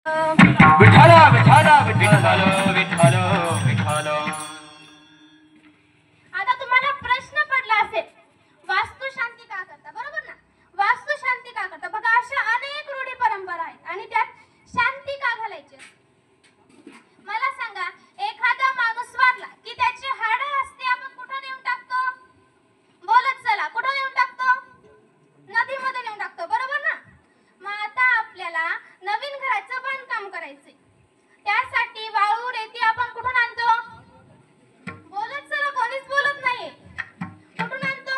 विठ्ठल विठ्ठल विठ्ठल विठ्ठल विठ्ठल। आता तुम्हाला प्रश्न पडला असेल, वास्तू शांती का करता? बरोबर ना? वास्तू शांती का करता? बघा, अशा अनेक रूढी परंपरा आहेत आणि त्यात शांती का घालायची? मला सांगा, एखादा माणूस वारला की त्याची हाडं असते आपण कुठं नेऊन टाकतो? बोलत चला, कुठं नेऊन टाकतो? नदीमध्ये नेऊन टाकतो, बरोबर ना? मग आता आपल्याला नवीन घराचं बांधकाम करायचंय, त्यासाठी वाळू रेती आपण कुठून आणतो? बोलत चला, कोणीच बोलत नाहीये. कुठून आणतो?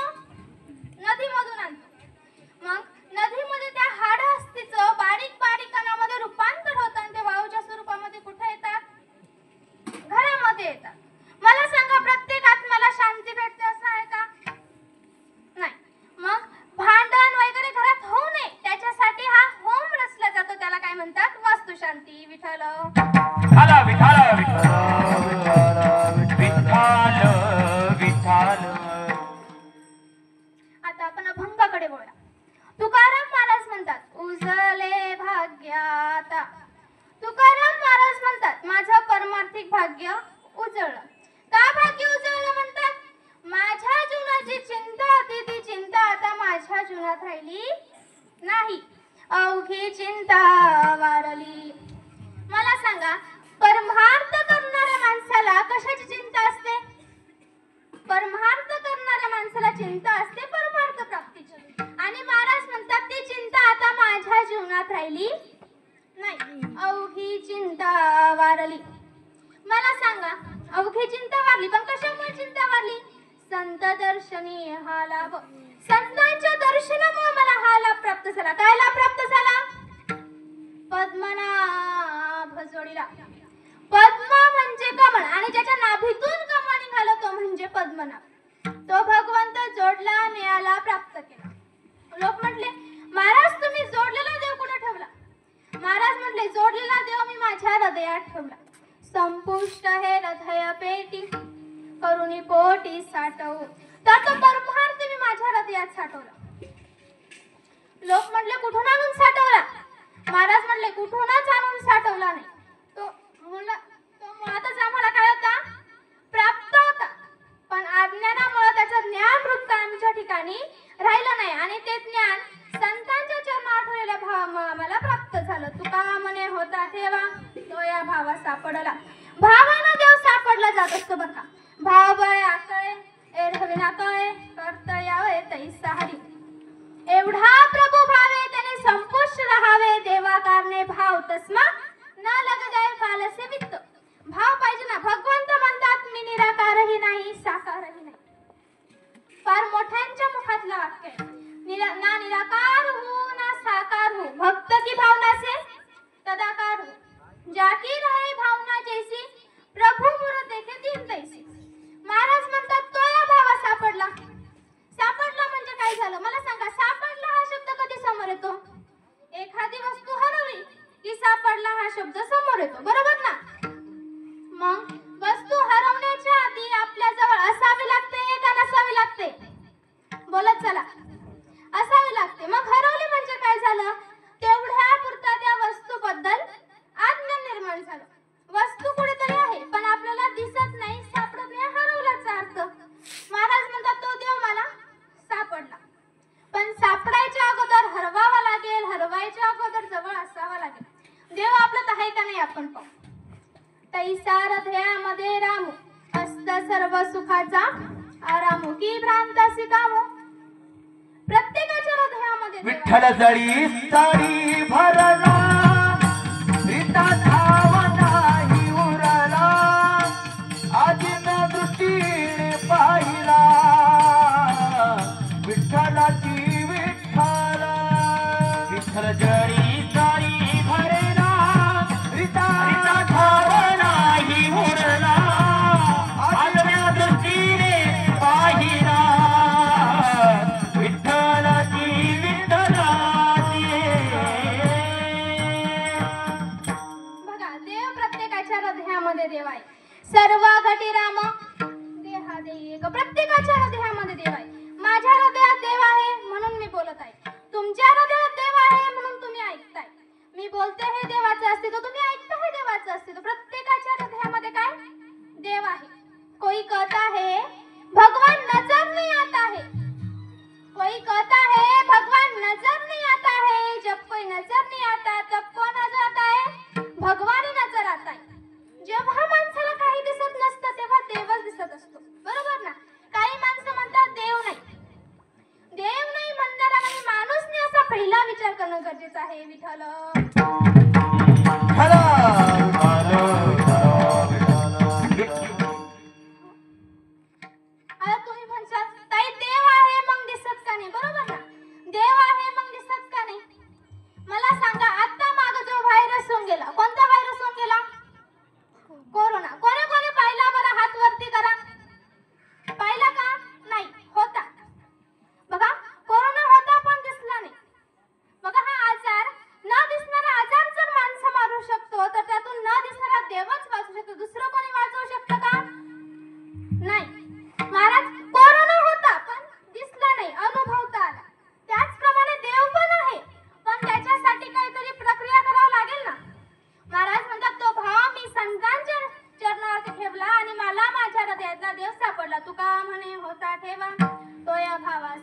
नदीमधून आणतो. मग नदीमध्ये त्या हाडं अस्तीचं बारीक बारीक कणामध्ये रूपांतर होतं आणि ते वाळूच्या स्वरूपामध्ये कुठे येतात? घरामध्ये येतात. मला सांगा, प्रत्येक आत्म्याला शांती भेटते असं आहे का? नाही. मग भांडण वगैरे घरात होऊ नये त्याच्यासाठी हा होम रचला जातो, त्याला काय म्हणतात? वास्तुशांती. विठ्ठल विठ्ठल विठ्ठल विठ्ठल विठ्ठल। आता आपण अभंगाकडे बोला. तुकाराम महाराज म्हणतात, उजले भाग्याता. तुकाराम महाराज म्हणतात, माझं परमार्थिक भाग्य उजळलं. का भाग्य उजळलं म्हणतात? माझ्या जीवनाची चिंता होती, ती चिंता आता माझ्या जीवनात राहिली नाही. अवघी चिंता वारली. मला सांगा, परमार्थ करणाऱ्या माणसाला कशाची चिंता असते? परमार्थ करणाऱ्या माणसाला चिंता असते परमार्थ प्राप्तीची. आणि महाराज म्हणतात, ती चिंता आता माझ्या जीवनात राहिली नाही. अवघी चिंता वारली. मला सांगा, अवघी चिंता वारली, पण कशामुळे चिंता वारली? संत दर्शनी हा लाभ. संतांच्या दर्शनामुळे मला हा लाभ प्राप्त झाला. काय लाभ प्राप्त झाला? पद्मनाभ जोडीला. पद्म म्हणजे कमळ आणि ज्याच्या नाभीतून कमळ निघालं तो म्हणजे पद्मनाभ. तो भगवंत जोडला, मिळाला, प्राप्त केला. लोक म्हटले, महाराज तुम्ही जोडलेला देव कुठे ठेवला? महाराज म्हटले, जोडलेला देव मी माझ्या हृदयात ठेवला. संपुष्ट हे हृदय पेटी करुणी पोटी साठवू. त्याचा परमार्थ मी माझ्या हृदयात साठवला. लोक म्हटले, कुठून आणून साठवला? महाराज म्हटले, कुठूनच आणून साठवला नाही. तो मुळातच आम्हाला काय होता? प्राप्त होता. पण अज्ञानामुळे त्याचं ज्ञान वृत्त आमच्या ठिकाणी राहिलं नाही आणि ते ज्ञान संतांच्या चरणावर ठेवलेल्या भावामुळे आम्हाला प्राप्त झालं. तुका म्हणे होता ठेवा, तो या भावा सापडला. भावानं देव सापडला जात असतो बरं का. भाव बळे आकळे एरहविना कळे करता यावे तैसा हरी. एवढा प्रभू भावे त्याने संपुष्ट राहावे. देवा कारणे भाव तस्मा न लग जाय फालसे वित्त. भाव पाहिजे ना. भगवंत म्हणतात, मी निराकारही नाही साकारही नाही. फार मोठ्यांच्या मुखातलं वाक्य आहे. ना निराकार हो ना साकार हो, भक्त की भावना से तदाकार हो. जाकी रहे भावना जैसी प्रभु मुर देखे दीन तैसी. महाराज म्हणतात, तो या भावा सापडला. सापडला म्हणजे काय झालं? मला सांगा, सापडला हा शब्द कधी समोर येतो? एखादी वस्तू हरवली की सापडला हा शब्द समोर येतो, बरोबर ना? मग वस्तू हरवण्याच्या आधी आपल्या जवळ असावी लागते का नसावी लागते? बोलत चला, असावी लागते. मग हरवली म्हणजे काय झालं? तेवढ्या पुरता त्या वस्तूबद्दल अज्ञान निर्माण झालं. वस्तू कुठेतरी आहे पण आपल्याला दिसत नाही, सापडत नाही, हरवल्याचा अर्थ. महाराज म्हणतात, तो देव मला सापडला. पण सापडायच्या अगोदर हरवावा लागेल, हरवायच्या अगोदर जवळ असावा लागेल. देव आपल्यात आहे का नाही आपण पाहू. तैसा हृदयामध्ये रामू असत सर्व सुखाचा आरामू की भ्रांतासी कामो. प्रत्येकाच्या हृदयामध्ये विठ्ठल जळी साडी भरला, रीता धाव नाही उरला, आजीन दृष्टीने पाहिला, विठ्ठलाची विठ्ठल. विठ्ठल जळी साडी भरला, रीता धाव नाही उरला, आजीन दृष्टीने पाहिला, देव आहे. सर्व घटी राम देहा देई एक. प्रत्येकाच्या हृदयामध्ये देव आहे. माझ्या हृदयात देव आहे म्हणून मी बोलत आहे. तुमच्या हृदयात देव आहे म्हणून तुम्ही ऐकताय. मी बोलते हे देवाचं अस्तित्व, तुम्ही ऐकता हे देवाचं अस्तित्व. प्रत्येकाच्या हृदयामध्ये काय देव आहे. कोई कहता है भगवान नजर नहीं आता है, कोई कहता है भगवान नजर नहीं आता है. जब कोई नजर नहीं आता तब कौन नजर आता है? भगवान ही नजर आता है. जेव्हा माणसाला काही दिसत नसतं तेव्हा देवच दिसत असतो, बरोबर ना. काही माणसं म्हणतात देव नाही, देव नाही म्हणणारा म्हणजे माणूसने असा पहिला विचार करणं गरजेचं आहे. विठ्ठल विठ्ठल आता तुम्ही म्हणशाल ताई देव आहे मग दिसत का नाही, बरोबर ना. देव आहे मग दिसत का नाही. मला सांगा आता माग जो व्हायरस होऊन गेला, कोणता व्हायरस होऊन गेला? कोरोना. कोणी कोणी पाहिला बरं? हात वरती करा. पाहिला का? नाही. होता. बघा कोरोना होता पण दिसला नाही. बघा हा आजार, न दिसणारा आजार जर माणसं मारू शकतो तर त्यातून न दिसणारा देवच वाचू शकतो. दुसरं कोणी वाचवू शकतं का? नाही. महाराज कोरोना होता पण दिसला नाही, अनुभवता आला. त्याचप्रमाणे देव पण आहे पण त्याच्यासाठी काहीतरी प्रक्रिया करावी लागेल ना. महाराज म्हणतात तो भाव मी संतांच्या चरणावरती ठेवला आणि मला माझ्या हृदयातला देव सापडला. तुका म्हणे होता ठेवा तो या भावाचा